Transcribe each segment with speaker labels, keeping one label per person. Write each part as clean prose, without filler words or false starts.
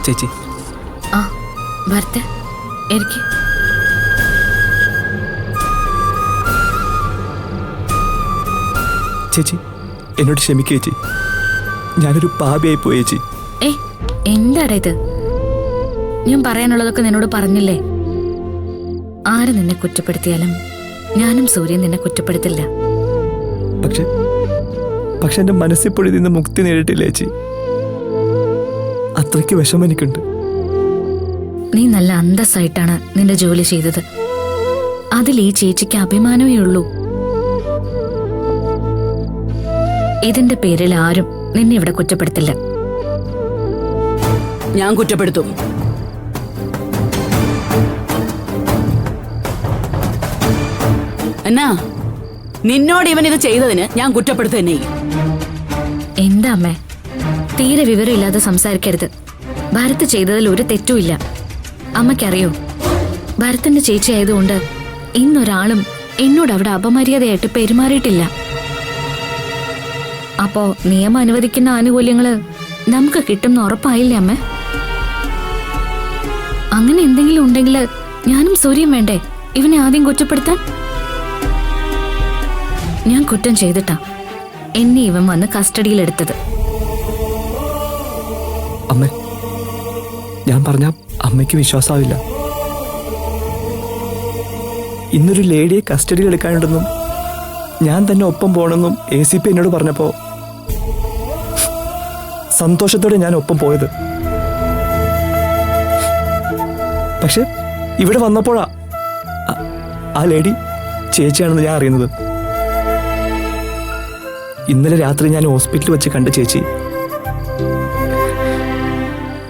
Speaker 1: ചേച്ചി.
Speaker 2: ആ ഭർത്ത എനിക്ക്
Speaker 1: ചേച്ചി എന്നോട് ക്ഷമിക്കുക ചേച്ചി. ഞാനൊരു പാപിയായി പോയി ചേച്ചി.
Speaker 2: എന്താടാ ഇത്? ഞാൻ പറയാനുള്ളതൊക്കെ നിന്നോട് പറഞ്ഞില്ലേ? ആര് നിന്നെ കുറ്റപ്പെടുത്തിയാലും ഞാനും സൂര്യൻ നിന്നെ കുറ്റപ്പെടുത്തില്ല.
Speaker 1: പക്ഷെ എന്റെ മനസ്സിപ്പോഴും ഇതിന്ന് മുക്തി നേടിയിട്ടില്ല ചേച്ചി. അത്രയ്ക്ക് വിഷമം എനിക്കുണ്ട്.
Speaker 2: നീ നല്ല അന്തസ്സായിട്ടാണ് നിന്റെ ജോലി ചെയ്തത്. അതിൽ ഈ ചേച്ചിക്ക് അഭിമാനമേ ഉള്ളൂ. ഇതിന്റെ പേരിൽ ആരും നിന്നെ ഇവിടെ കുറ്റപ്പെടുത്തില്ല.
Speaker 3: ഞാൻ കുറ്റപ്പെടുത്തും. എന്നാ നിന്നോട് ഇവൻ ഇത് ചെയ്തതിന് ഞാൻ കുറ്റപ്പെടുത്തു തന്നെ.
Speaker 2: എന്താ അമ്മേ, തീരെ വിവരമില്ലാതെ സംസാരിക്കരുത്. ഭരത് ചെയ്തതിൽ ഒരു തെറ്റുമില്ല. അമ്മയ്ക്കറിയോ, ഭരത്തിന്റെ ചേച്ചി ആയതുകൊണ്ട് ഇന്നൊരാളും എന്നോട് അവിടെ അപമര്യാദയായിട്ട് പെരുമാറിയിട്ടില്ല. അപ്പോ നിയമം അനുവദിക്കുന്ന ആനുകൂല്യങ്ങള് നമുക്ക് കിട്ടുന്ന ഉറപ്പായില്ലേ അമ്മേ? അങ്ങനെ എന്തെങ്കിലും ഉണ്ടെങ്കിൽ ഞാനും സൂര്യം വേണ്ടേ ഇവനെ ആദ്യം കുറ്റപ്പെടുത്താൻ? ഞാൻ കുറ്റം ചെയ്തിട്ടാ എന്നെ ഇവൻ വന്ന് കസ്റ്റഡിയിലെടുത്തത്.
Speaker 1: അമ്മ, ഞാൻ പറഞ്ഞ അമ്മയ്ക്ക് വിശ്വാസമാവില്ല. ഇന്നൊരു ലേഡിയെ കസ്റ്റഡിയിൽ എടുക്കാനുണ്ടെന്നും ഞാൻ തന്നെ ഒപ്പം പോകണമെന്നും ACP എന്നോട് പറഞ്ഞപ്പോ സന്തോഷത്തോടെ ഞാൻ ഒപ്പം പോയത്. പക്ഷെ ഇവിടെ വന്നപ്പോഴാ ആ ലേഡി ചേച്ചിയാണെന്ന് ഞാൻ അറിയുന്നത്. ഇന്നലെ രാത്രി ഞാൻ ഹോസ്പിറ്റലിൽ വെച്ച് കണ്ട ചേച്ചി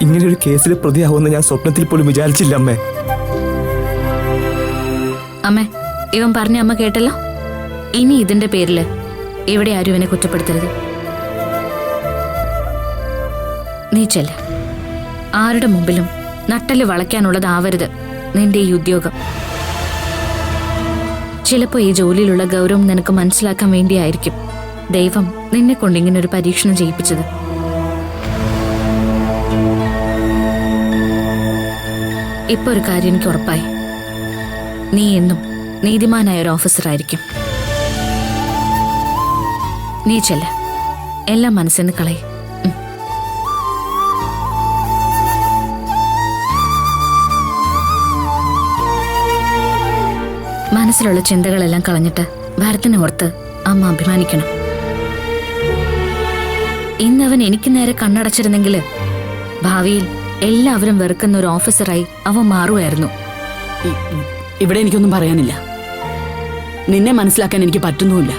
Speaker 1: ഇങ്ങനെയൊരു കേസിൽ പ്രതിയാവുമെന്ന് ഞാൻ സ്വപ്നത്തിൽ പോലും വിചാരിച്ചില്ല അമ്മേ.
Speaker 2: അമ്മേ, ഇവൻ പറഞ്ഞ അമ്മ കേട്ടല്ലോ. ഇനി ഇതിന്റെ പേരില് ഇവിടെ ആരും ഇവനെ കുറ്റപ്പെടുത്തരുത്. നീ ചെല്ല. ആരുടെ മുമ്പിലും നട്ടല് വളയ്ക്കാനുള്ളതാവരുത് നിന്റെ ഈ ഉദ്യോഗം. ചിലപ്പോ ഈ ജോലിയിലുള്ള ഗൗരവം നിനക്ക് മനസ്സിലാക്കാൻ വേണ്ടിയായിരിക്കും ദൈവം നിന്നെ കൊണ്ട് ഇങ്ങനെ ഒരു പരീക്ഷണം ചെയ്യിപ്പിച്ചത്. ഇപ്പൊ ഒരു കാര്യം എനിക്ക് ഉറപ്പായി, നീ എന്നും നീതിമാനായ ഒരു ഓഫീസറായിരിക്കും. നീ ചെല്ല, എല്ലാം മനസ്സിന്ന് കളയും. മനസ്സിലുള്ള ചിന്തകളെല്ലാം കളഞ്ഞിട്ട് ഭരത്തിനെ ഓർത്ത് അമ്മ അഭിമാനിക്കണം. ഇന്നവൻ എനിക്ക് നേരെ കണ്ണടച്ചിരുന്നെങ്കിൽ ഭാവിയിൽ എല്ലാവരും വെറുക്കുന്ന ഒരു ഓഫീസറായി അവൻ മാറുമായിരുന്നു.
Speaker 3: ഇവിടെ എനിക്കൊന്നും പറയാനില്ല. നിന്നെ മനസ്സിലാക്കാൻ എനിക്ക് പറ്റുന്നുമില്ല.